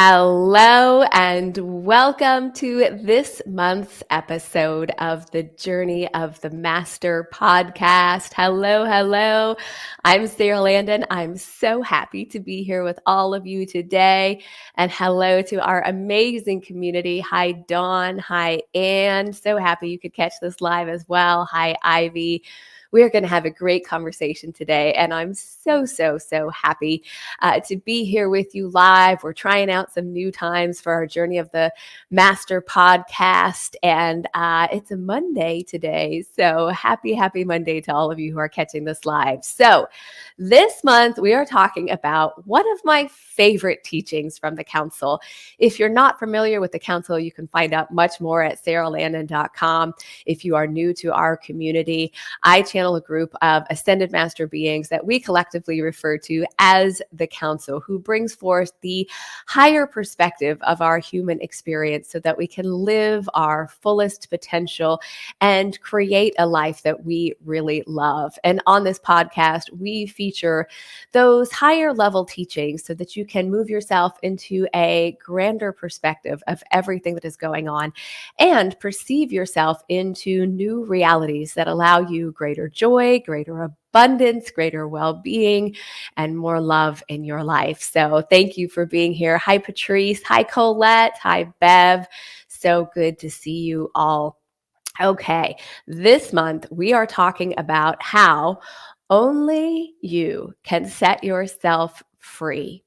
Hello and welcome to this month's episode of the Journey of the Master podcast. Hello. I'm Sara Landon. I'm so happy to be here with all of you today. And hello to our amazing community. Hi, Dawn. Hi, Ann. So happy you could catch this live as well. Hi, Ivy. We're going to have a great conversation today, and I'm so happy to be here with you live. We're trying out some new times for our Journey of the Master podcast, and it's a Monday today, so happy Monday to all of you who are catching this live. So this month, we are talking about one of my favorite teachings from the Council. If you're not familiar with the Council, you can find out much more at saralandon.com. If you are new to our community, I channel a group of ascended master beings that we collectively refer to as the Council, who brings forth the higher perspective of our human experience so that we can live our fullest potential and create a life that we really love. And on this podcast, we feature those higher level teachings so that you can move yourself into a grander perspective of everything that is going on and perceive yourself into new realities that allow you greater joy, greater abundance, greater well-being, and more love in your life. So thank you for being here. Hi, Patrice. Hi, Colette. Hi, Bev. So good to see you all. Okay, this month we are talking about how only you can set yourself free.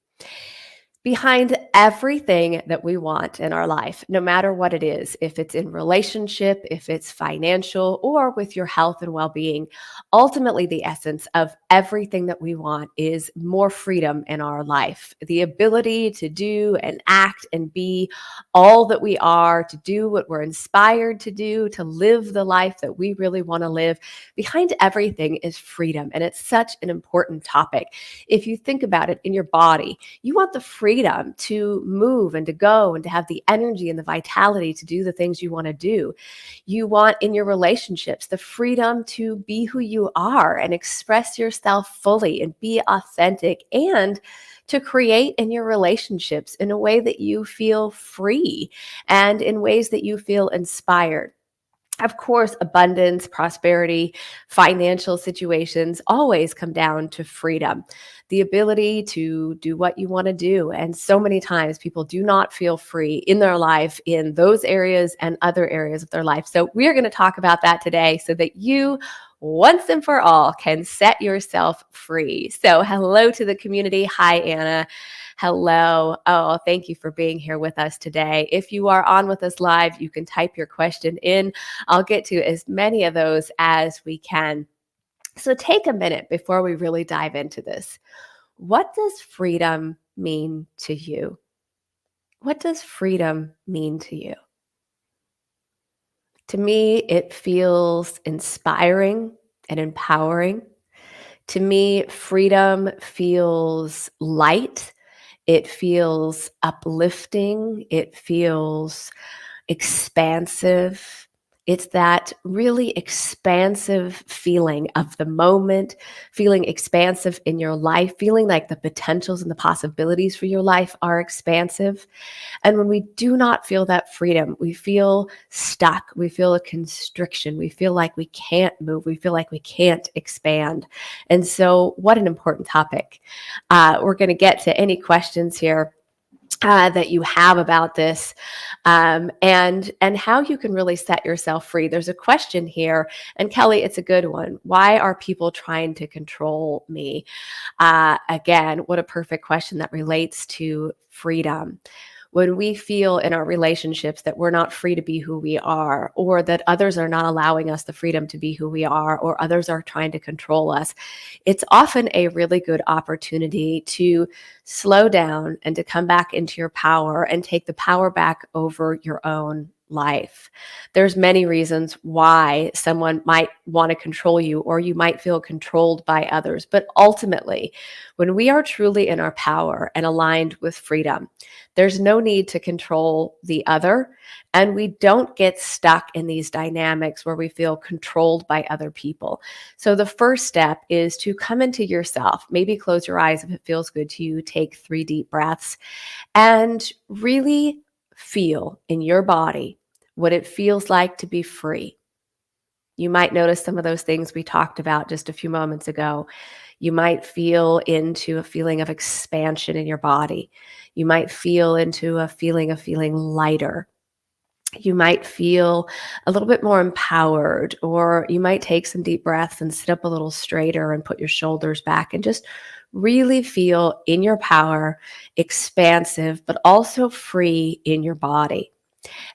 Behind everything that we want in our life, no matter what it is, if it's in relationship, if it's financial, or with your health and well-being, ultimately the essence of everything that we want is more freedom in our life. The ability to do and act and be all that we are, to do what we're inspired to do, to live the life that we really want to live. Behind everything is freedom, and it's such an important topic. If you think about it in your body, you want the freedom to move and to go and to have the energy and the vitality to do the things you want to do. You want in your relationships the freedom to be who you are and express yourself fully and be authentic, and to create in your relationships in a way that you feel free and in ways that you feel inspired. Of course, abundance, prosperity, financial situations always come down to freedom, the ability to do what you want to do. And so many times people do not feel free in their life in those areas and other areas of their life. So we're going to talk about that today so that you once and for all can set yourself free. So hello to the community. Hi, Anna. Hello. Oh, thank you for being here with us today. If you are on with us live, you can type your question in. I'll get to as many of those as we can. So take a minute before we really dive into this. What does freedom mean to you? What does freedom mean to you? To me, it feels inspiring and empowering. To me, freedom feels light. It feels uplifting. It feels expansive. It's that really expansive feeling of the moment, feeling expansive in your life, feeling like the potentials and the possibilities for your life are expansive. And when we do not feel that freedom, we feel stuck. We feel a constriction. We feel like we can't move. We feel like we can't expand. And so what an important topic. We're going to get to any questions here that you have about this, and how you can really set yourself free. There's a question here, and Kelly, it's a good one. Why are people trying to control me? Again, what a perfect question that relates to freedom. When we feel in our relationships that we're not free to be who we are, or that others are not allowing us the freedom to be who we are, or others are trying to control us, it's often a really good opportunity to slow down and to come back into your power and take the power back over your own life. There's many reasons why someone might want to control you, or you might feel controlled by others. But ultimately, when we are truly in our power and aligned with freedom, there's no need to control the other. And we don't get stuck in these dynamics where we feel controlled by other people. So the first step is to come into yourself. Maybe close your eyes if it feels good to you. Take 3 deep breaths and really feel in your body what it feels like to be free. You might notice some of those things we talked about just a few moments ago. You might feel into a feeling of expansion in your body. You might feel into a feeling of feeling lighter. You might feel a little bit more empowered, or you might take some deep breaths and sit up a little straighter and put your shoulders back and just really feel in your power, expansive, but also free in your body.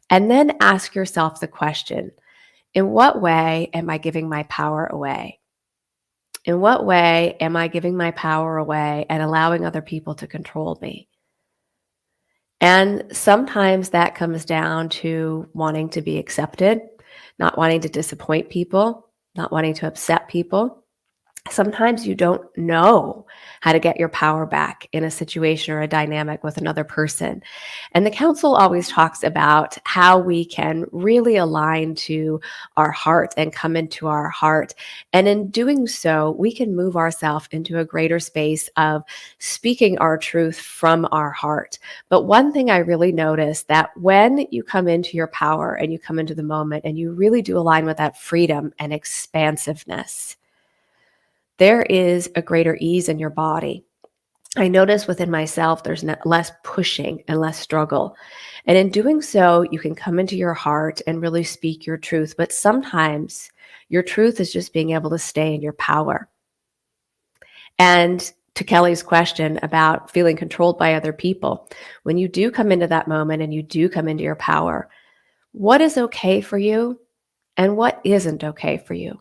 And then ask yourself the question, in what way am I giving my power away? In what way am I giving my power away and allowing other people to control me? And sometimes that comes down to wanting to be accepted, not wanting to disappoint people, not wanting to upset people. Sometimes you don't know how to get your power back in a situation or a dynamic with another person. And the council always talks about how we can really align to our heart and come into our heart. And in doing so, we can move ourselves into a greater space of speaking our truth from our heart. But one thing I really noticed, that when you come into your power and you come into the moment and you really do align with that freedom and expansiveness, there is a greater ease in your body. I notice within myself, there's less pushing and less struggle. And in doing so, you can come into your heart and really speak your truth. But sometimes your truth is just being able to stay in your power. And to Kelly's question about feeling controlled by other people, when you do come into that moment and you do come into your power, what is okay for you and what isn't okay for you?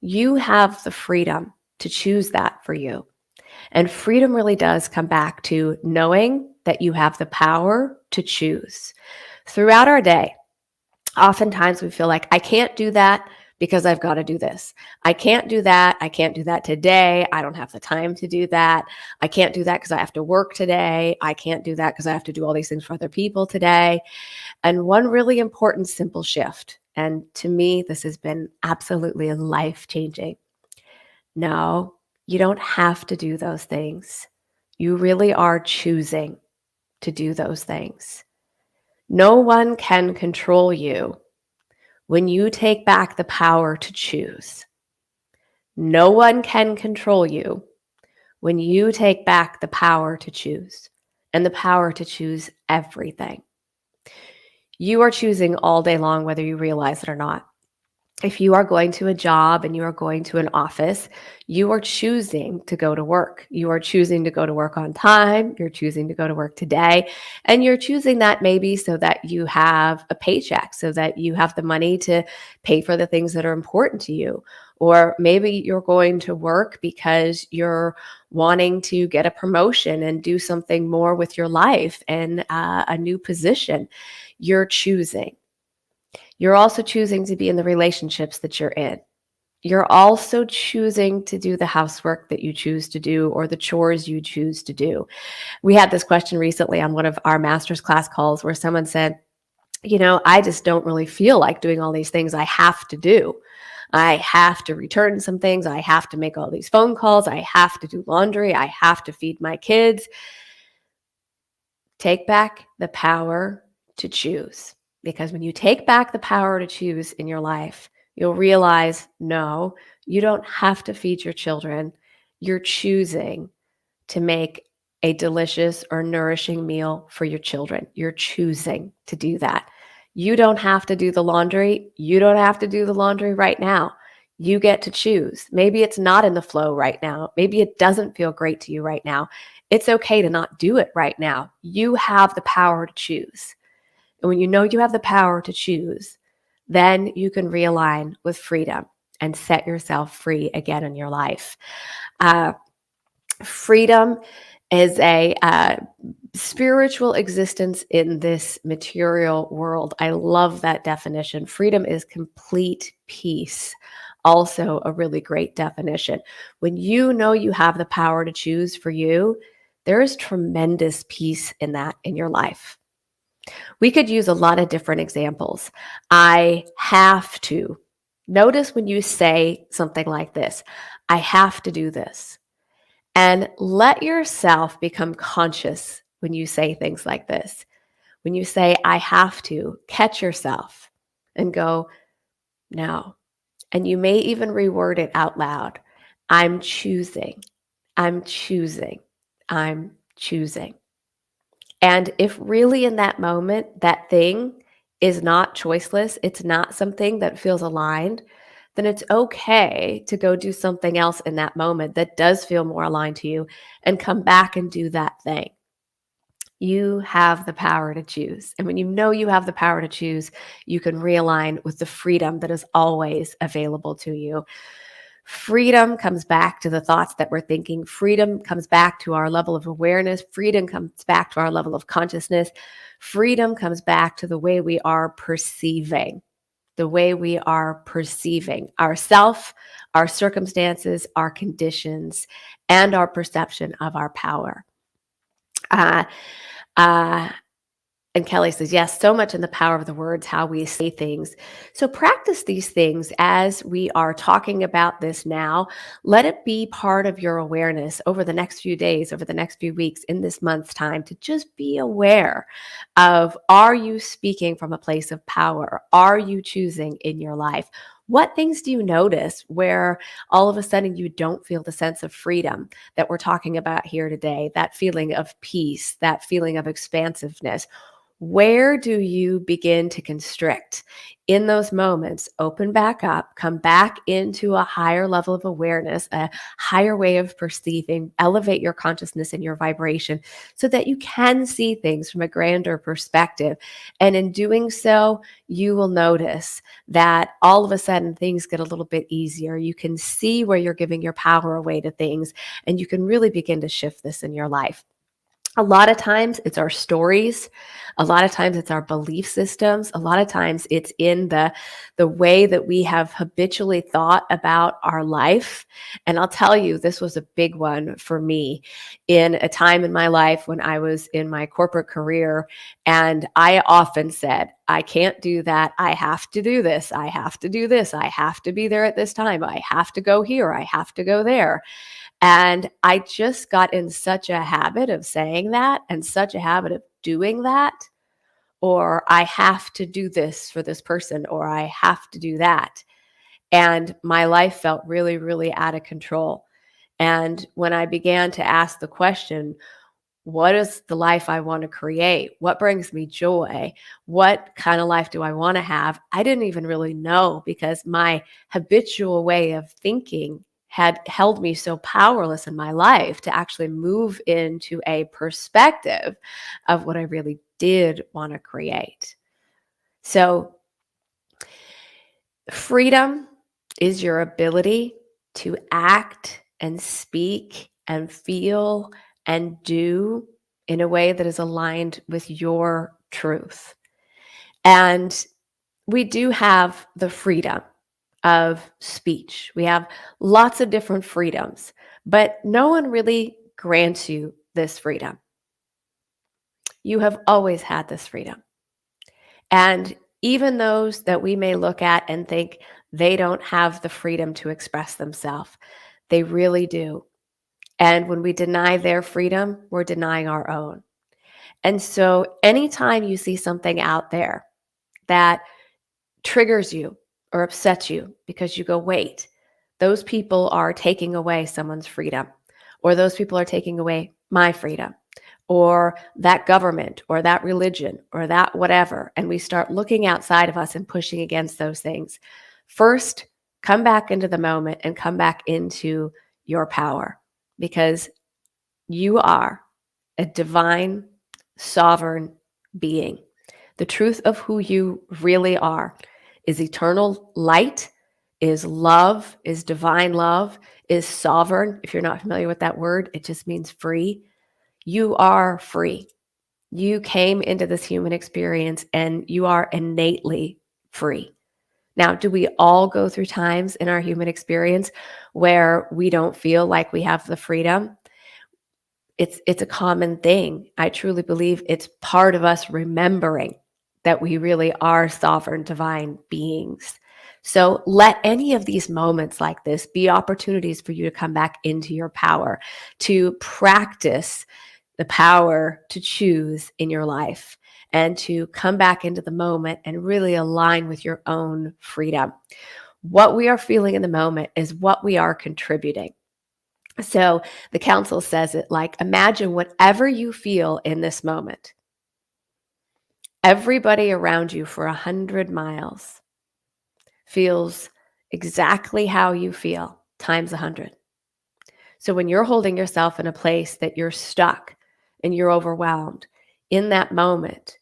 You have the freedom to choose that for you. And freedom really does come back to knowing that you have the power to choose. Throughout our day, oftentimes we feel like, I can't do that because I've got to do this. I can't do that. I can't do that today. I don't have the time to do that. I can't do that because I have to work today. I can't do that because I have to do all these things for other people today. And one really important simple shift, and to me, this has been absolutely life-changing. No, you don't have to do those things. You really are choosing to do those things. No one can control you when you take back the power to choose. No one can control you when you take back the power to choose, and the power to choose everything. You are choosing all day long, whether you realize it or not. If you are going to a job and you are going to an office, you are choosing to go to work. You are choosing to go to work on time. You're choosing to go to work today. And you're choosing that maybe so that you have a paycheck, so that you have the money to pay for the things that are important to you. Or maybe you're going to work because you're wanting to get a promotion and do something more with your life and a new position. You're choosing. You're also choosing to be in the relationships that you're in. You're also choosing to do the housework that you choose to do, or the chores you choose to do. We had this question recently on one of our master's class calls where someone said, I just don't really feel like doing all these things I have to do. I have to return some things. I have to make all these phone calls. I have to do laundry. I have to feed my kids. Take back the power to choose. Because when you take back the power to choose in your life, you'll realize, no, you don't have to feed your children. You're choosing to make a delicious or nourishing meal for your children. You're choosing to do that. You don't have to do the laundry. You don't have to do the laundry right now. You get to choose. Maybe it's not in the flow right now. Maybe it doesn't feel great to you right now. It's okay to not do it right now. You have the power to choose. And when you know you have the power to choose, then you can realign with freedom and set yourself free again in your life. Freedom is a spiritual existence in this material world. I love that definition. Freedom is complete peace. Also, a really great definition. When you know you have the power to choose for you, there is tremendous peace in that in your life. We could use a lot of different examples. I have to. Notice when you say something like this, I have to do this. And let yourself become conscious when you say things like this. When you say, I have to, catch yourself and go, no. And you may even reword it out loud. I'm choosing. I'm choosing. I'm choosing. And if really in that moment, that thing is not choiceless, it's not something that feels aligned, then it's okay to go do something else in that moment that does feel more aligned to you and come back and do that thing. You have the power to choose. And when you know you have the power to choose, you can realign with the freedom that is always available to you. Freedom comes back to the thoughts that we're thinking. Freedom comes back to our level of awareness. Freedom comes back to our level of consciousness. Freedom comes back to the way we are perceiving, the way we are perceiving ourself, our circumstances, our conditions, and our perception of our power. Uh, uh, And Kelly says, yes, so much in the power of the words, how we say things. So practice these things as we are talking about this now. Let it be part of your awareness over the next few days, over the next few weeks, in this month's time, to just be aware of, are you speaking from a place of power? Are you choosing in your life? What things do you notice where all of a sudden you don't feel the sense of freedom that we're talking about here today, that feeling of peace, that feeling of expansiveness? Where do you begin to constrict? In those moments, open back up, come back into a higher level of awareness, a higher way of perceiving, elevate your consciousness and your vibration so that you can see things from a grander perspective. And in doing so, you will notice that all of a sudden things get a little bit easier. You can see where you're giving your power away to things, and you can really begin to shift this in your life. A lot of times it's our stories. A lot of times it's our belief systems. A lot of times it's in the way that we have habitually thought about our life. And I'll tell you, this was a big one for me in a time in my life when I was in my corporate career. And I often said, I can't do that. I have to do this. I have to do this. I have to be there at this time. I have to go here. I have to go there. And I just got in such a habit of saying that and such a habit of doing that, or I have to do this for this person, or I have to do that. And my life felt really, really out of control. And when I began to ask the question, what is the life I want to create? What brings me joy? What kind of life do I want to have? I didn't even really know, because my habitual way of thinking had held me so powerless in my life to actually move into a perspective of what I really did want to create. So, freedom is your ability to act and speak and feel and do in a way that is aligned with your truth. And we do have the freedom of speech. We have lots of different freedoms, but no one really grants you this freedom. You have always had this freedom. And even those that we may look at and think they don't have the freedom to express themselves, they really do. And when we deny their freedom, we're denying our own. And so anytime you see something out there that triggers you or upsets you because you go, wait, those people are taking away someone's freedom, or those people are taking away my freedom, or that government, or that religion, or that whatever, and we start looking outside of us and pushing against those things. First, come back into the moment and come back into your power, because you are a divine, sovereign being. The truth of who you really are is eternal light, is love, is divine love, is sovereign. If you're not familiar with that word, it just means free. You are free. You came into this human experience and you are innately free. Now, do we all go through times in our human experience where we don't feel like we have the freedom? It's a common thing. I truly believe it's part of us remembering that we really are sovereign divine beings. So let any of these moments like this be opportunities for you to come back into your power, to practice the power to choose in your life, and to come back into the moment and really align with your own freedom. What we are feeling in the moment is what we are contributing. So the council says it like, imagine whatever you feel in this moment. Everybody around you for 100 miles feels exactly how you feel times 100. So when you're holding yourself in a place that you're stuck and you're overwhelmed, in that moment,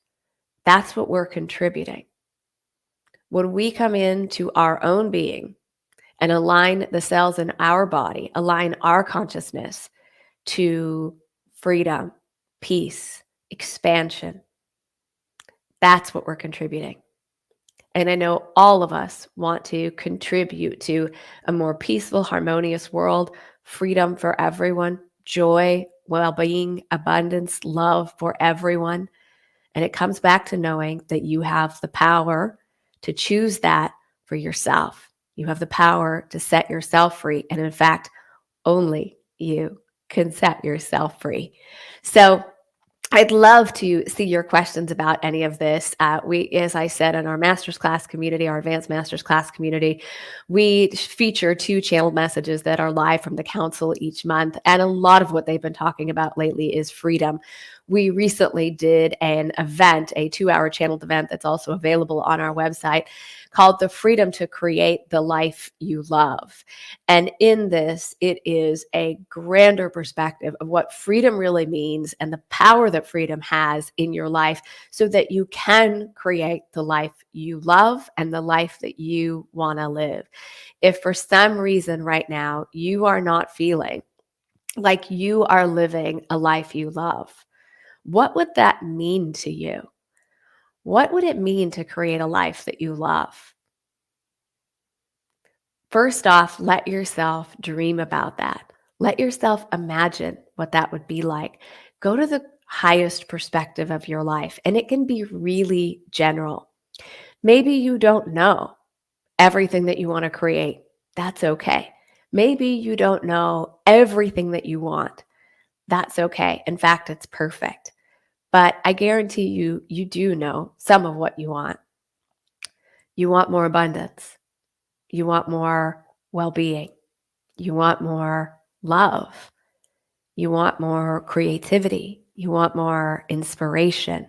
that's what we're contributing. When we come into our own being and align the cells in our body, align our consciousness to freedom, peace, expansion, that's what we're contributing. And I know all of us want to contribute to a more peaceful, harmonious world, freedom for everyone, joy, well-being, abundance, love for everyone. And it comes back to knowing that you have the power to choose that for yourself. You have the power to set yourself free. And in fact, only you can set yourself free. So I'd love to see your questions about any of this. As I said, in our master's class community, our advanced master's class community, we feature 2 channeled messages that are live from the council each month. And a lot of what they've been talking about lately is freedom. We recently did an event, a 2-hour channeled event that's also available on our website, called The Freedom to Create the Life You Love. And in this, it is a grander perspective of what freedom really means and the power that freedom has in your life so that you can create the life you love and the life that you want to live. If for some reason right now you are not feeling like you are living a life you love, what would that mean to you? What would it mean to create a life that you love? First off, let yourself dream about that. Let yourself imagine what that would be like. Go to the highest perspective of your life, and it can be really general. Maybe you don't know everything that you want to create. That's okay. Maybe you don't know everything that you want. That's okay. In fact, it's perfect. But I guarantee you, you do know some of what you want. You want more abundance. You want more well-being. You want more love. You want more creativity. You want more inspiration.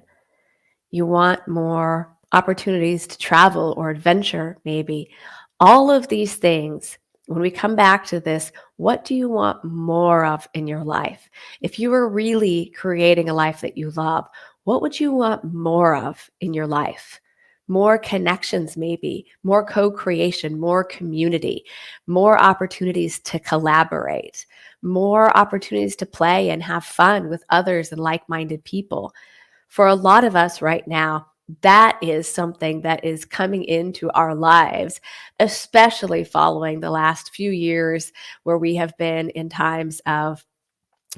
You want more opportunities to travel or adventure, maybe. All of these things, when we come back to this, what do you want more of in your life? If you were really creating a life that you love, what would you want more of in your life? More connections, maybe, more co-creation, more community, more opportunities to collaborate, more opportunities to play and have fun with others and like-minded people. For a lot of us right now, that is something that is coming into our lives, especially following the last few years where we have been in times of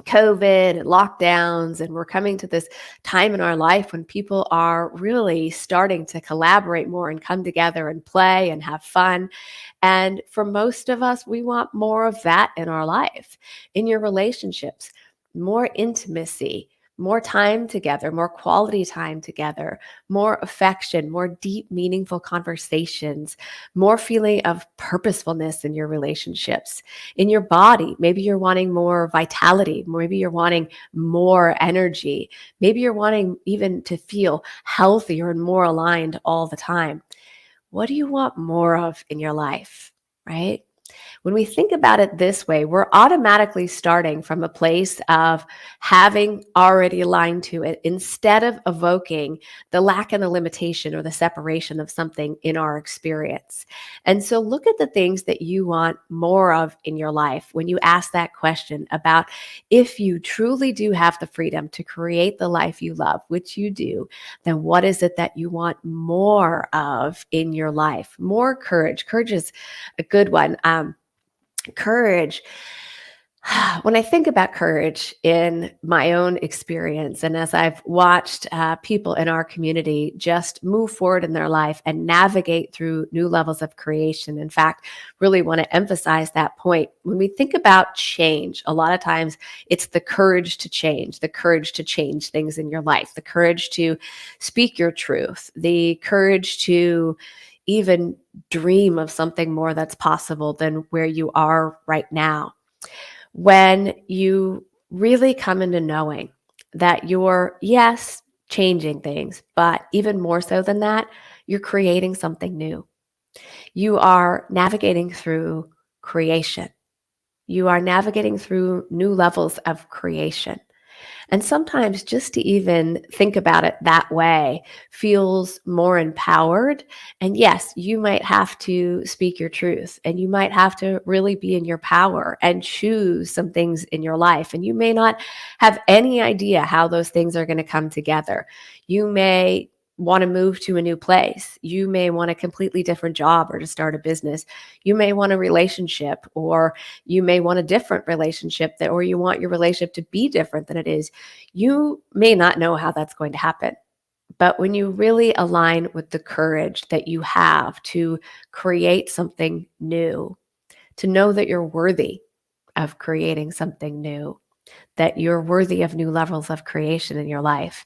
COVID and lockdowns, and we're coming to this time in our life when people are really starting to collaborate more and come together and play and have fun. And for most of us, we want more of that in our life, in your relationships, more intimacy, more time together, more quality time together, more affection, more deep, meaningful conversations, more feeling of purposefulness in your relationships. In your body, maybe you're wanting more vitality, maybe you're wanting more energy, maybe you're wanting even to feel healthier and more aligned all the time. What do you want more of in your life, right? When we think about it this way, we're automatically starting from a place of having already aligned to it instead of evoking the lack and the limitation or the separation of something in our experience. And so look at the things that you want more of in your life when you ask that question about if you truly do have the freedom to create the life you love, which you do, then what is it that you want more of in your life? More courage. Courage is a good one. Courage. When I think about courage in my own experience, and as I've watched people in our community just move forward in their life and navigate through new levels of creation, in fact, really want to emphasize that point. When we think about change, a lot of times it's the courage to change, the courage to change things in your life, the courage to speak your truth, the courage to even dream of something more that's possible than where you are right now. When you really come into knowing that you're, yes, changing things, but even more so than that, you're creating something new. You are navigating through creation. You are navigating through new levels of creation. And sometimes just to even think about it that way feels more empowered. And yes, you might have to speak your truth and you might have to really be in your power and choose some things in your life. And you may not have any idea how those things are going to come together. You may want to move to a new place. You may want a completely different job or to start a business. You may want a relationship, or you may want a different relationship, or you want your relationship to be different than it is. You may not know how that's going to happen. But when you really align with the courage that you have to create something new, to know that you're worthy of creating something new, that you're worthy of new levels of creation in your life,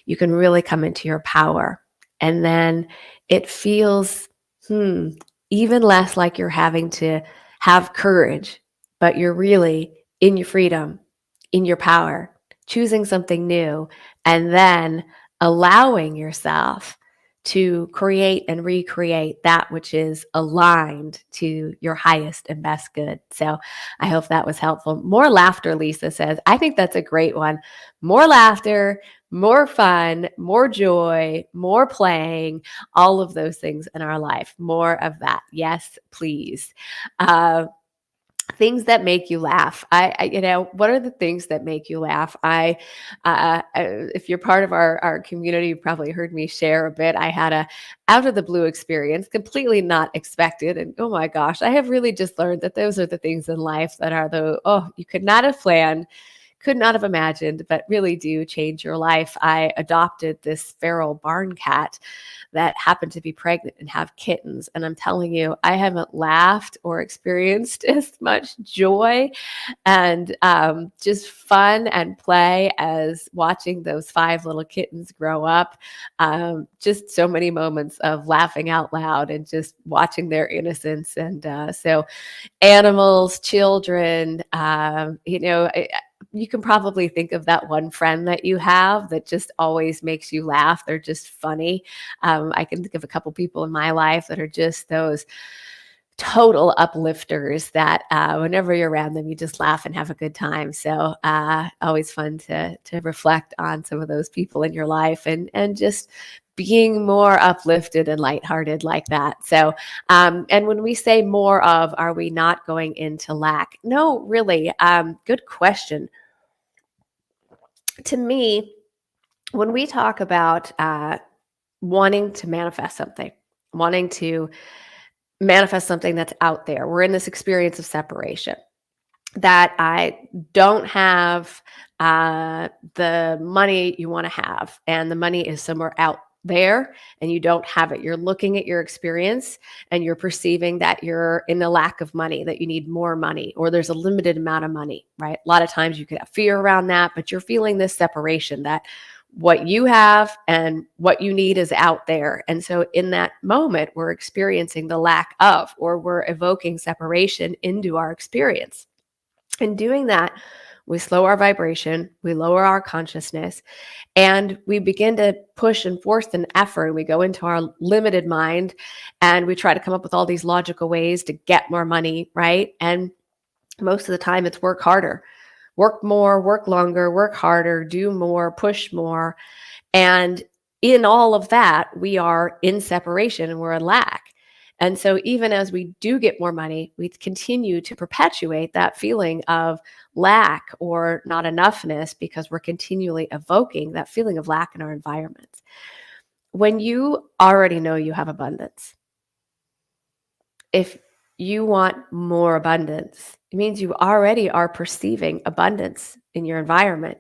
you can really come into your power. And then it feels even less like you're having to have courage, but you're really in your freedom, in your power, choosing something new, and then allowing yourself to create and recreate that which is aligned to your highest and best good. So I hope that was helpful. More laughter, Lisa says. I think that's a great one. More laughter, more fun, more joy, more playing, all of those things in our life. More of that. Yes, please. Things that make you laugh. What are the things that make you laugh? If you're part of our community, you've probably heard me share a bit. I had a out of the blue experience, completely not expected. And oh my gosh, I have really just learned that those are the things in life that are you could not have planned, could not have imagined, but really do change your life. I adopted this feral barn cat that happened to be pregnant and have kittens. And I'm telling you, I haven't laughed or experienced as much joy and just fun and play as watching those 5 little kittens grow up. Just so many moments of laughing out loud and just watching their innocence. And so animals, children, you can probably think of that one friend that you have that just always makes you laugh. They're just funny. I can think of a couple people in my life that are just those total uplifters that whenever you're around them, you just laugh and have a good time. So always fun to reflect on some of those people in your life and just being more uplifted and lighthearted like that. So, and when we say more of, are we not going into lack? No, really. Good question. To me, when we talk about wanting to manifest something, wanting to manifest something that's out there, we're in this experience of separation, that I don't have the money you want to have, and the money is somewhere out there and you don't have it. You're looking at your experience and you're perceiving that you're in a lack of money, that you need more money, or there's a limited amount of money, right? A lot of times you could have fear around that, but you're feeling this separation that what you have and what you need is out there. And so in that moment, we're experiencing the lack of, or we're evoking separation into our experience. And doing that we slow our vibration, we lower our consciousness, and we begin to push and force an effort. We go into our limited mind and we try to come up with all these logical ways to get more money, right? And most of the time it's work harder, work more, work longer, work harder, do more, push more. And in all of that, we are in separation and we're in lack. And so even as we do get more money, we continue to perpetuate that feeling of lack or not enoughness because we're continually evoking that feeling of lack in our environments. When you already know you have abundance, if you want more abundance, it means you already are perceiving abundance in your environment.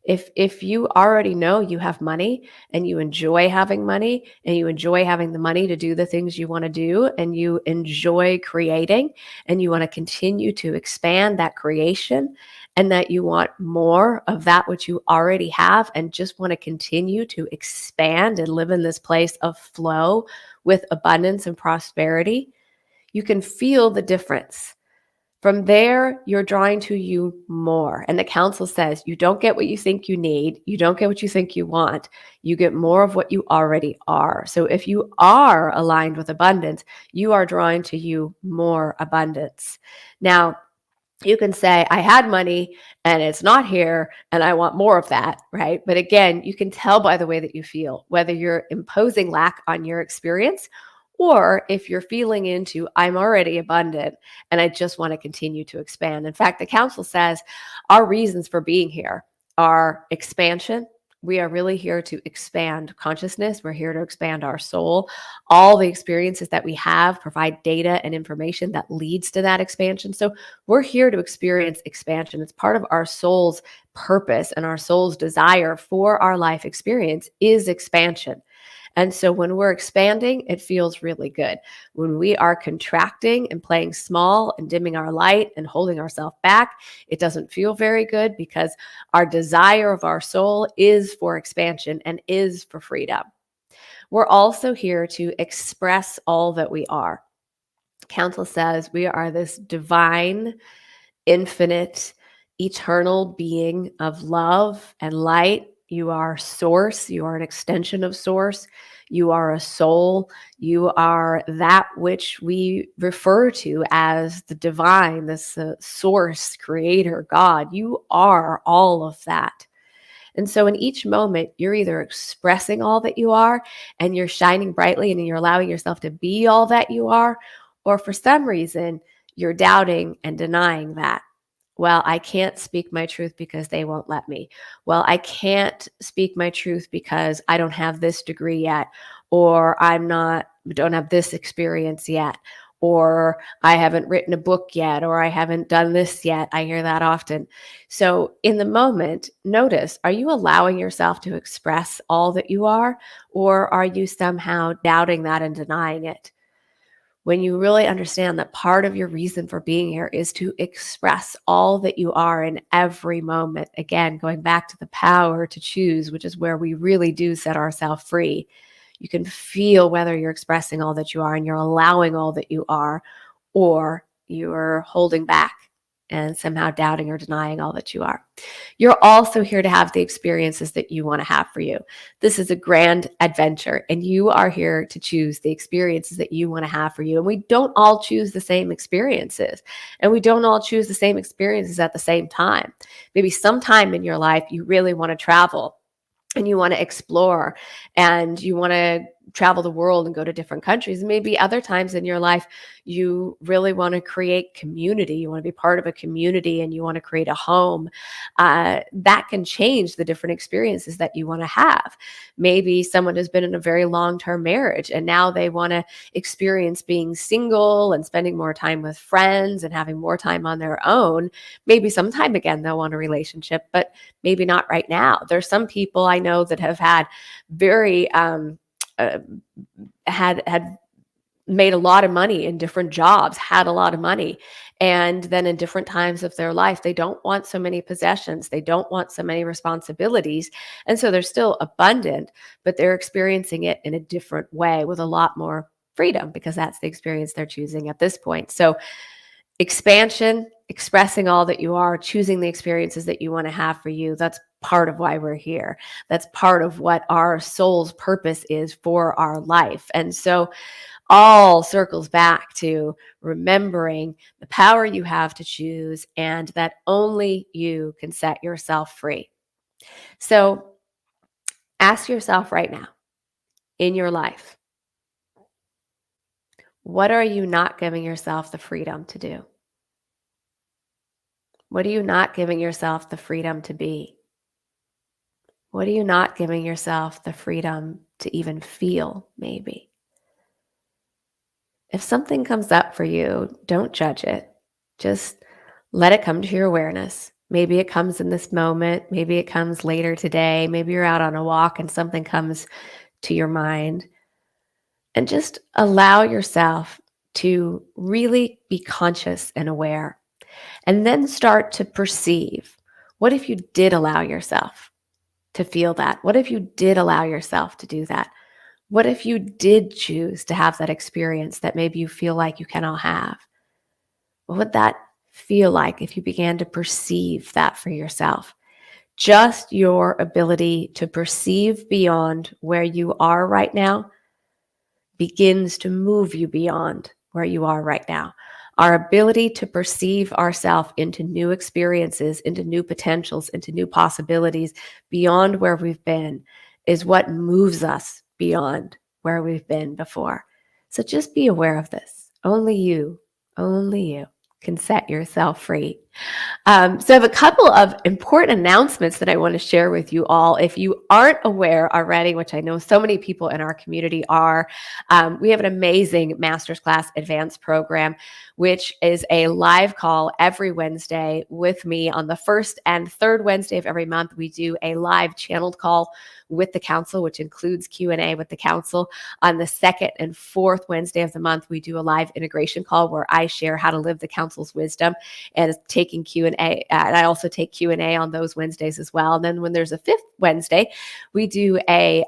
If you already know you have money and you enjoy having money and you enjoy having the money to do the things you want to do and you enjoy creating and you want to continue to expand that creation and that you want more of that which you already have and just want to continue to expand and live in this place of flow with abundance and prosperity, you can feel the difference. From there, you're drawing to you more. And the council says you don't get what you think you need. You don't get what you think you want. You get more of what you already are. So if you are aligned with abundance, you are drawing to you more abundance. Now, you can say, I had money and it's not here and I want more of that, right? But again, you can tell by the way that you feel, whether you're imposing lack on your experience or if you're feeling into, I'm already abundant and I just want to continue to expand. In fact, the council says our reasons for being here are expansion. We are really here to expand consciousness. We're here to expand our soul. All the experiences that we have provide data and information that leads to that expansion. So we're here to experience expansion. It's part of our soul's purpose and our soul's desire for our life experience is expansion. And so when we're expanding, it feels really good. When we are contracting and playing small and dimming our light and holding ourselves back, it doesn't feel very good because our desire of our soul is for expansion and is for freedom. We're also here to express all that we are. Council says we are this divine, infinite, eternal being of love and light. You are source. You are an extension of source. You are a soul. You are that which we refer to as the divine, this source, creator, God. You are all of that. And so in each moment, you're either expressing all that you are and you're shining brightly and you're allowing yourself to be all that you are, or for some reason, you're doubting and denying that. Well, I can't speak my truth because they won't let me. Well, I can't speak my truth because I don't have this degree yet, or don't have this experience yet, or I haven't written a book yet, or I haven't done this yet. I hear that often. So in the moment, notice, are you allowing yourself to express all that you are, or are you somehow doubting that and denying it? When you really understand that part of your reason for being here is to express all that you are in every moment. Again, going back to the power to choose, which is where we really do set ourselves free. You can feel whether you're expressing all that you are and you're allowing all that you are, or you're holding back and somehow doubting or denying all that you are. You're also here to have the experiences that you want to have for you. This is a grand adventure, and you are here to choose the experiences that you want to have for you. And we don't all choose the same experiences, and we don't all choose the same experiences at the same time. Maybe sometime in your life, you really want to travel and you want to explore and you want to travel the world and go to different countries. And maybe other times in your life, you really want to create community. You want to be part of a community and you want to create a home. That can change the different experiences that you want to have. Maybe someone has been in a very long-term marriage and now they want to experience being single and spending more time with friends and having more time on their own. Maybe sometime again, they'll want a relationship, but maybe not right now. There's some people I know that have had very, had made a lot of money in different jobs, had a lot of money. And then in different times of their life, they don't want so many possessions. They don't want so many responsibilities. And so they're still abundant, but they're experiencing it in a different way with a lot more freedom because that's the experience they're choosing at this point. So expansion expressing all that you are, choosing the experiences that you want to have for you. That's part of why we're here. That's part of what our soul's purpose is for our life. And so all circles back to remembering the power you have to choose and that only you can set yourself free. So ask yourself right now in your life, what are you not giving yourself the freedom to do? What are you not giving yourself the freedom to be? What are you not giving yourself the freedom to even feel, maybe? If something comes up for you, don't judge it. Just let it come to your awareness. Maybe it comes in this moment. Maybe it comes later today. Maybe you're out on a walk and something comes to your mind. And just allow yourself to really be conscious and aware. And then start to perceive. What if you did allow yourself to feel that? What if you did allow yourself to do that? What if you did choose to have that experience that maybe you feel like you cannot have? What would that feel like if you began to perceive that for yourself? Just your ability to perceive beyond where you are right now begins to move you beyond where you are right now. Our ability to perceive ourselves into new experiences, into new potentials, into new possibilities beyond where we've been is what moves us beyond where we've been before. So just be aware of this. Only you can set yourself free. So I have a couple of important announcements that I want to share with you all. If you aren't aware already, which I know so many people in our community are, we have an amazing Master's Class Advanced program, which is a live call every Wednesday with me. On the first and third Wednesday of every month, we do a live channeled call with the council, which includes Q&A with the council. On the second and fourth Wednesday of the month, we do a live integration call where I share how to live the council's wisdom and taking Q&A. And I also take Q&A on those Wednesdays as well. And then when there's a fifth Wednesday, we do a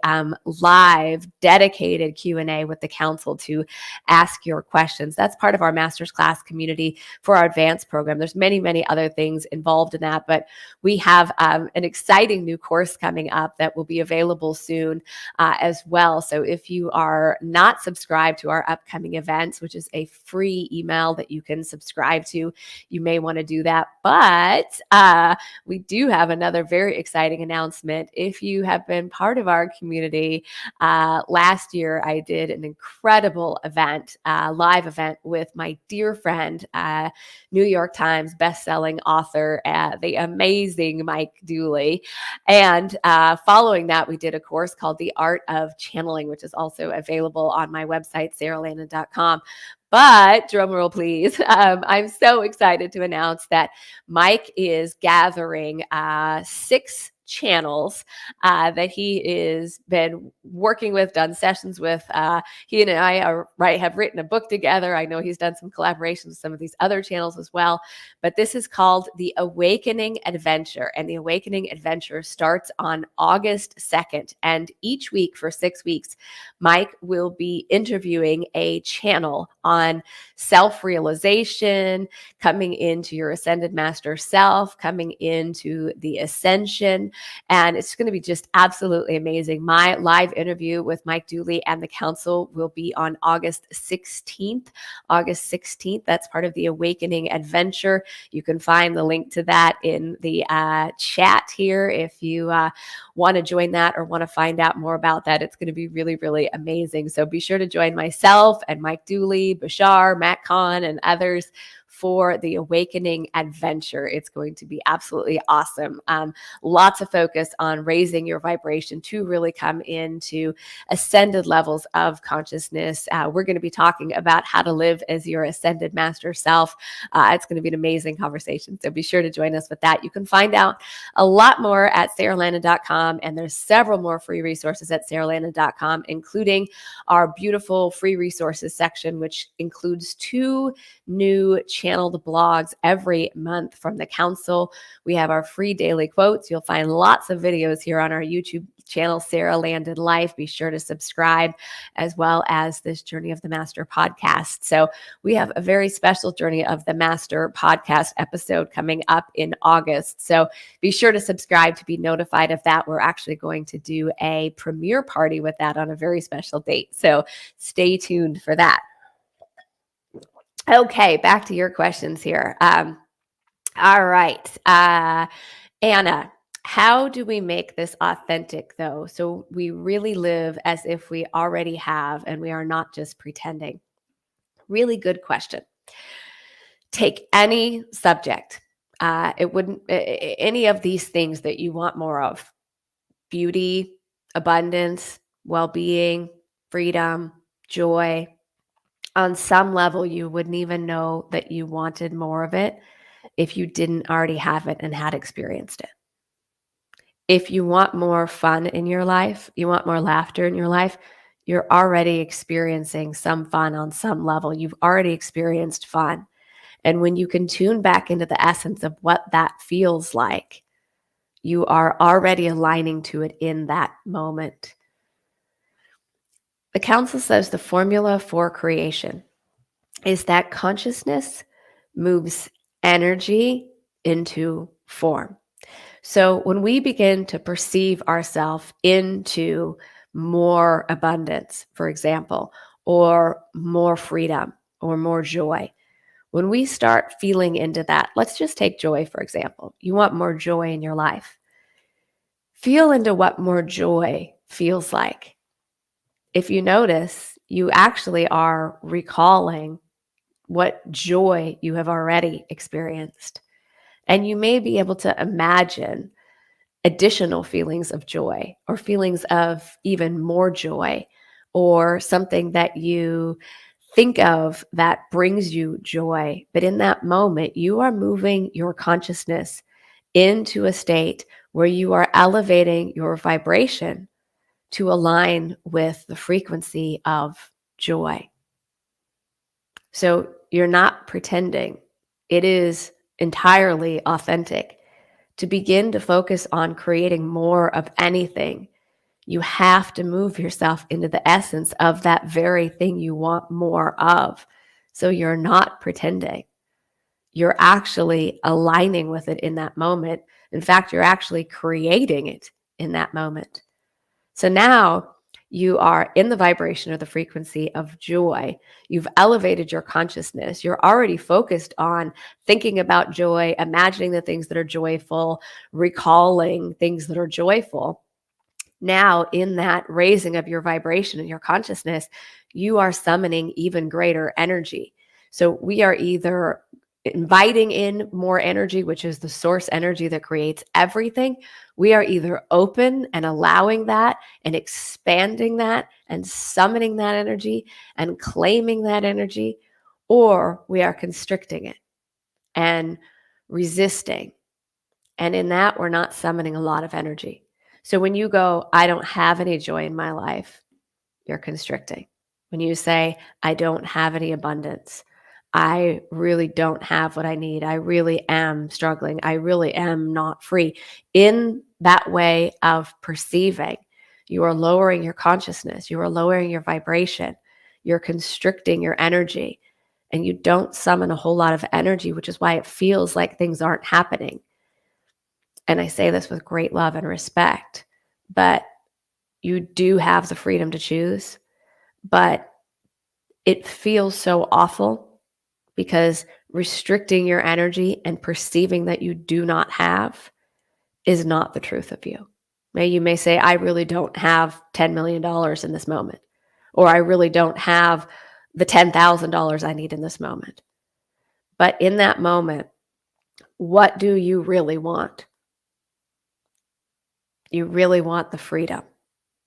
live dedicated Q&A with the council to ask your questions. That's part of our master's class community for our advanced program. There's many, many other things involved in that, but we have an exciting new course coming up that will be available soon as well. So if you are not subscribed to our upcoming events, which is a free email that you can subscribe to, you may want to do that. But we do have another very exciting announcement. If you have been part of our community, last year I did an incredible event, live event with my dear friend, New York Times bestselling author, the amazing Mike Dooley. And following that, we did a course called The Art of Channeling, which is also available on my website, saralandon.com. But drum roll, please. I'm so excited to announce that Mike is gathering 6 channels that he is been working with, done sessions with. He and I have written a book together. I know he's done some collaborations with some of these other channels as well. But this is called The Awakening Adventure. And The Awakening Adventure starts on August 2nd. And each week for 6 weeks, Mike will be interviewing a channel on self-realization, coming into your ascended master self, coming into the ascension. And it's going to be just absolutely amazing. My live interview with Mike Dooley and the council will be on August 16th. August 16th. That's part of the Awakening Adventure. You can find the link to that in the chat here if you want to join that or want to find out more about that. It's going to be really, really amazing. So be sure to join myself and Mike Dooley, Bashar, Matt Kahn, and others for the Awakening Adventure. It's going to be absolutely awesome. Lots of focus on raising your vibration to really come into ascended levels of consciousness. We're going to be talking about how to live as your ascended master self. It's going to be an amazing conversation. So be sure to join us with that. You can find out a lot more at saralandon.com, and there's several more free resources at saralandon.com, including our beautiful free resources section, which includes 2 new channel, the blogs every month from the council. We have our free daily quotes. You'll find lots of videos here on our YouTube channel, Sara Landon Life. Be sure to subscribe, as well as this Journey of the Master podcast. So we have a very special Journey of the Master podcast episode coming up in August. So be sure to subscribe to be notified of that. We're actually going to do a premiere party with that on a very special date. So stay tuned for that. Okay, back to your questions here. All right. Anna, how do we make this authentic though? So we really live as if we already have and we are not just pretending. Really good question. Take any subject. Any of these things that you want more of: beauty, abundance, well-being, freedom, joy. On some level, you wouldn't even know that you wanted more of it if you didn't already have it and had experienced it. If you want more fun in your life, you want more laughter in your life, you're already experiencing some fun on some level. You've already experienced fun. And when you can tune back into the essence of what that feels like, you are already aligning to it in that moment. The council says the formula for creation is that consciousness moves energy into form. So when we begin to perceive ourselves into more abundance, for example, or more freedom or more joy, when we start feeling into that, let's just take joy, for example. You want more joy in your life. Feel into what more joy feels like. If you notice, you actually are recalling what joy you have already experienced. And you may be able to imagine additional feelings of joy or feelings of even more joy, or something that you think of that brings you joy. But in that moment, you are moving your consciousness into a state where you are elevating your vibration to align with the frequency of joy. So you're not pretending. It is entirely authentic. To begin to focus on creating more of anything, you have to move yourself into the essence of that very thing you want more of. So you're not pretending. You're actually aligning with it in that moment. In fact, you're actually creating it in that moment. So now you are in the vibration or the frequency of joy. You've elevated your consciousness. You're already focused on thinking about joy, imagining the things that are joyful, recalling things that are joyful. Now, in that raising of your vibration and your consciousness, you are summoning even greater energy. So we are either inviting in more energy, which is the source energy that creates everything. We are either open and allowing that and expanding that and summoning that energy and claiming that energy, or we are constricting it and resisting. And in that, we're not summoning a lot of energy. So when you go, I don't have any joy in my life, you're constricting. When you say, I don't have any abundance, I really don't have what I need, I really am struggling, I really am not free. In that way of perceiving, you are lowering your consciousness, you are lowering your vibration, you're constricting your energy, and you don't summon a whole lot of energy, which is why it feels like things aren't happening. And I say this with great love and respect, but you do have the freedom to choose, but it feels so awful because restricting your energy and perceiving that you do not have is not the truth of you. Now, you may say, I really don't have $10 million in this moment, or I really don't have the $10,000 I need in this moment. But in that moment, what do you really want? You really want the freedom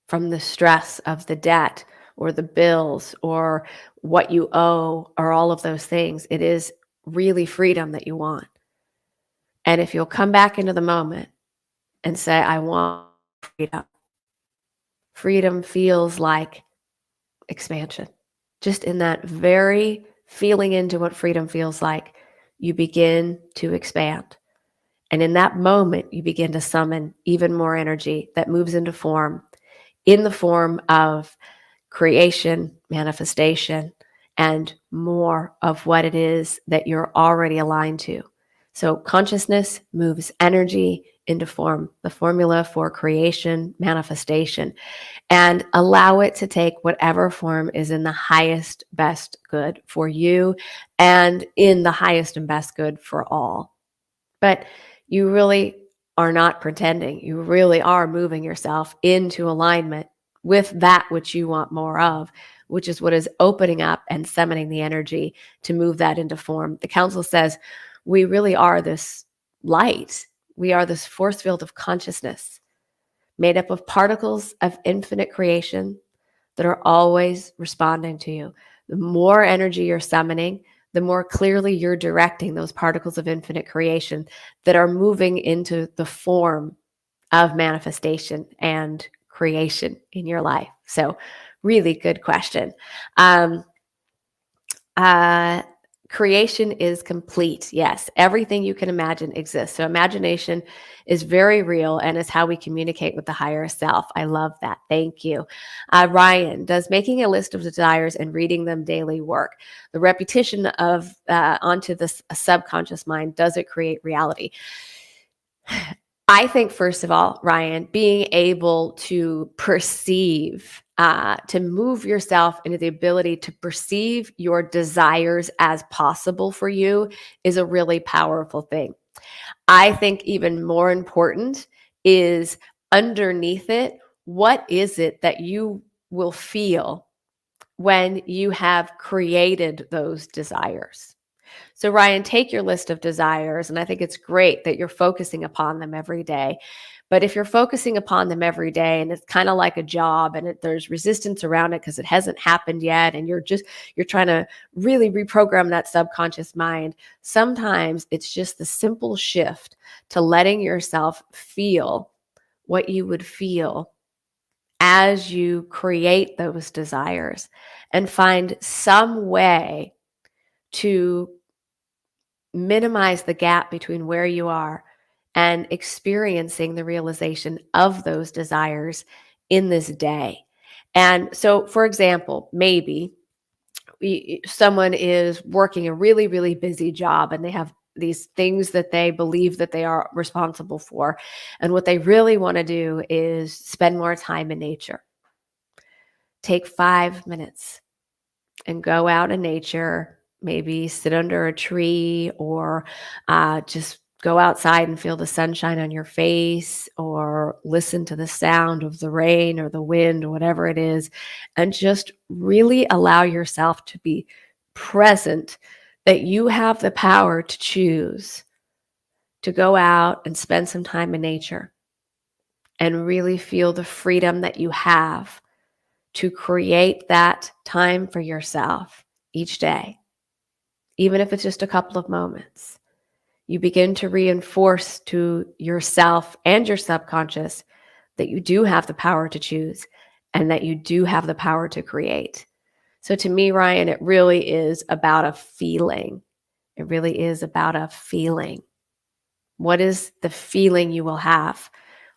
from the stress of the debt or the bills or what you owe or all of those things. It is really freedom that you want. And if you'll come back into the moment and say, I want freedom, freedom feels like expansion. Just in that very feeling into what freedom feels like, you begin to expand. And in that moment, you begin to summon even more energy that moves into form, in the form of creation, manifestation, and more of what it is that you're already aligned to. So consciousness moves energy into form, the formula for creation, manifestation, and allow it to take whatever form is in the highest, best good for you and in the highest and best good for all. But you really are not pretending. You really are moving yourself into alignment with that which you want more of, which is what is opening up and summoning the energy to move that into form. The council says we really are this light. We are this force field of consciousness made up of particles of infinite creation that are always responding to you. The more energy you're summoning, the more clearly you're directing those particles of infinite creation that are moving into the form of manifestation and creation in your life. So, really good question. Um, uh, Creation is complete. Yes, everything you can imagine exists. So imagination is very real and is how we communicate with the higher self. I love that. Thank you. Ryan, does making a list of desires and reading them daily work? The repetition of onto the subconscious mind, does it create reality? I think, first of all, Ryan, being able to perceive, to move yourself into the ability to perceive your desires as possible for you is a really powerful thing. I think even more important is underneath it, what is it that you will feel when you have created those desires? So, Ryan, take your list of desires, and I think it's great that you're focusing upon them every day. But if you're focusing upon them every day and it's kind of like a job and there's resistance around it because it hasn't happened yet, and you're trying to really reprogram that subconscious mind, sometimes it's just the simple shift to letting yourself feel what you would feel as you create those desires and find some way to minimize the gap between where you are and experiencing the realization of those desires in this day. And so, for example, maybe someone is working a really, really busy job and they have these things that they believe that they are responsible for. And what they really want to do is spend more time in nature. Take 5 minutes and go out in nature, maybe sit under a tree or just go outside and feel the sunshine on your face or listen to the sound of the rain or the wind or whatever it is, and just really allow yourself to be present, that you have the power to choose to go out and spend some time in nature and really feel the freedom that you have to create that time for yourself each day, even if it's just a couple of moments. You begin to reinforce to yourself and your subconscious that you do have the power to choose and that you do have the power to create. So to me, Ryan, it really is about a feeling. It really is about a feeling. What is the feeling you will have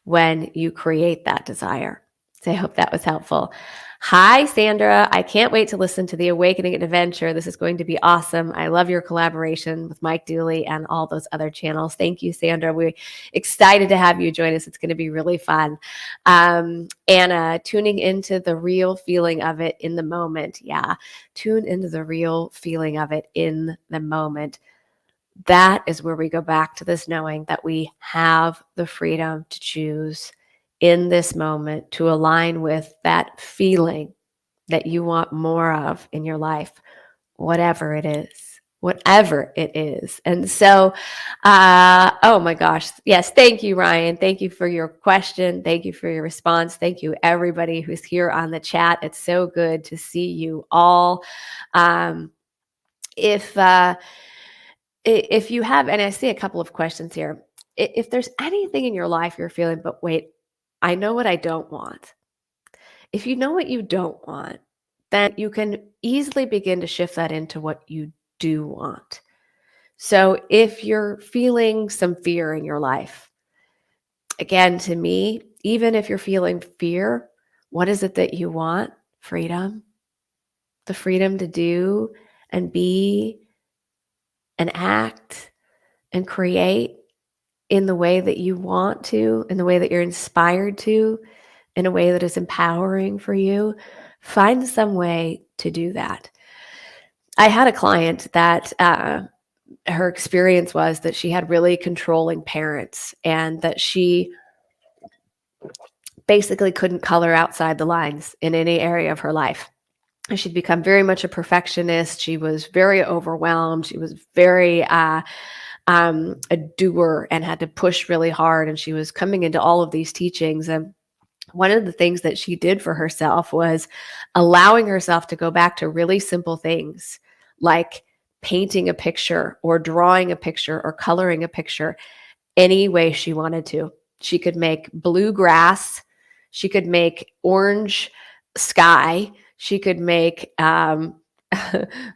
when you create that desire? So I hope that was helpful. Hi, Sandra. I can't wait to listen to the Awakening Adventure. This is going to be awesome. I love your collaboration with Mike Dooley and all those other channels. Thank you, Sandra. We're excited to have you join us. It's going to be really fun. Anna, tuning into the real feeling of it in the moment. Yeah, tune into the real feeling of it in the moment. That is where we go back to this knowing that we have the freedom to choose in this moment to align with that feeling that you want more of in your life, whatever it is, whatever it is. And so, oh my gosh. Yes. Thank you, Ryan. Thank you for your question. Thank you for your response. Thank you, everybody who's here on the chat. It's so good to see you all. If, if you have, and I see a couple of questions here, if there's anything in your life you're feeling, but wait, I know what I don't want. If you know what you don't want, then you can easily begin to shift that into what you do want. So if you're feeling some fear in your life, again, to me, even if you're feeling fear, what is it that you want? Freedom. The freedom to do and be and act and create in the way that you want to, in the way that you're inspired to, in a way that is empowering for you. Find some way to do that. I had a client that her experience was that she had really controlling parents and that she basically couldn't color outside the lines in any area of her life. She'd become very much a perfectionist. She was very overwhelmed. She was very a doer and had to push really hard. And she was coming into all of these teachings. And one of the things that she did for herself was allowing herself to go back to really simple things like painting a picture or drawing a picture or coloring a picture any way she wanted to. She could make blue grass. She could make orange sky. She could make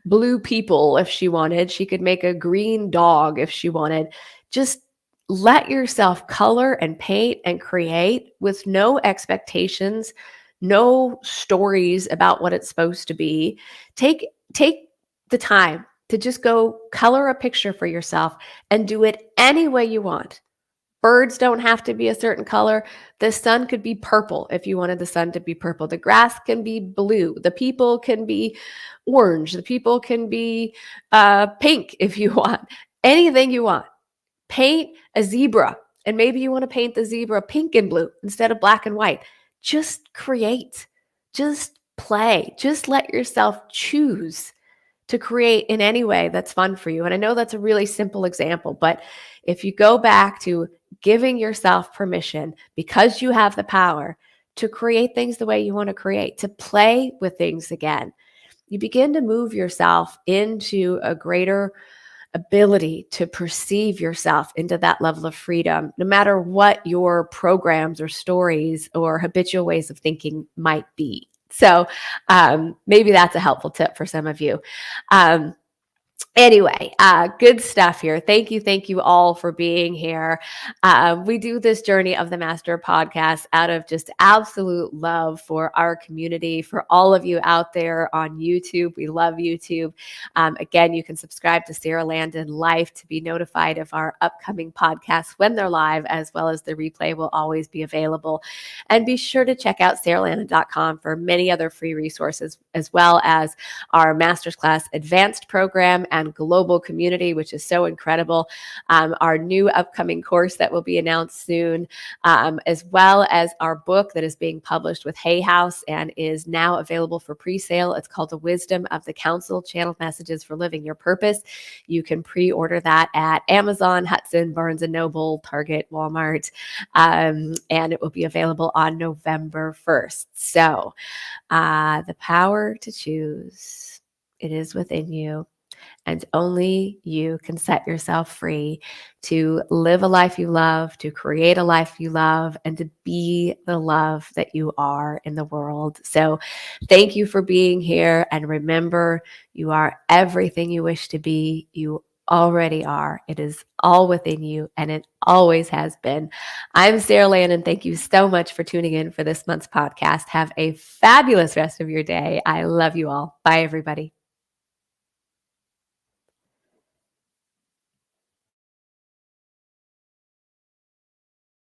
blue people if she wanted. She could make a green dog if she wanted. Just let yourself color and paint and create with no expectations, no stories about what it's supposed to be. Take the time to just go color a picture for yourself and do it any way you want. Birds don't have to be a certain color. The sun could be purple if you wanted the sun to be purple. The grass can be blue. The people can be orange. The people can be pink if you want. Anything you want. Paint a zebra, and maybe you want to paint the zebra pink and blue instead of black and white. Just create. Just play. Just let yourself choose to create in any way that's fun for you. And I know that's a really simple example, but if you go back to giving yourself permission because you have the power to create things the way you want to create, to play with things again, you begin to move yourself into a greater ability to perceive yourself into that level of freedom, no matter what your programs or stories or habitual ways of thinking might be. So maybe that's a helpful tip for some of you. Anyway, good stuff here. Thank you all for being here. We do this Journey of the Master podcast out of just absolute love for our community, for all of you out there on YouTube. We love YouTube. Again, you can subscribe to Sara Landon Life to be notified of our upcoming podcasts when they're live, as well as the replay will always be available. And be sure to check out saralandon.com for many other free resources, as well as our Master's Class Advanced program and global community, which is so incredible. Our new upcoming course that will be announced soon, as well as our book that is being published with Hay House and is now available for pre-sale. It's called The Wisdom of the Council, Channeled Messages for Living Your Purpose. You can pre-order that at Amazon, Hudson, Barnes & Noble, Target, Walmart, and it will be available on November 1st. So the power to choose, it is within you. And only you can set yourself free to live a life you love, to create a life you love, and to be the love that you are in the world. So thank you for being here. And remember, you are everything you wish to be. You already are. It is all within you, and it always has been. I'm Sara Landon. Thank you so much for tuning in for this month's podcast. Have a fabulous rest of your day. I love you all. Bye, everybody.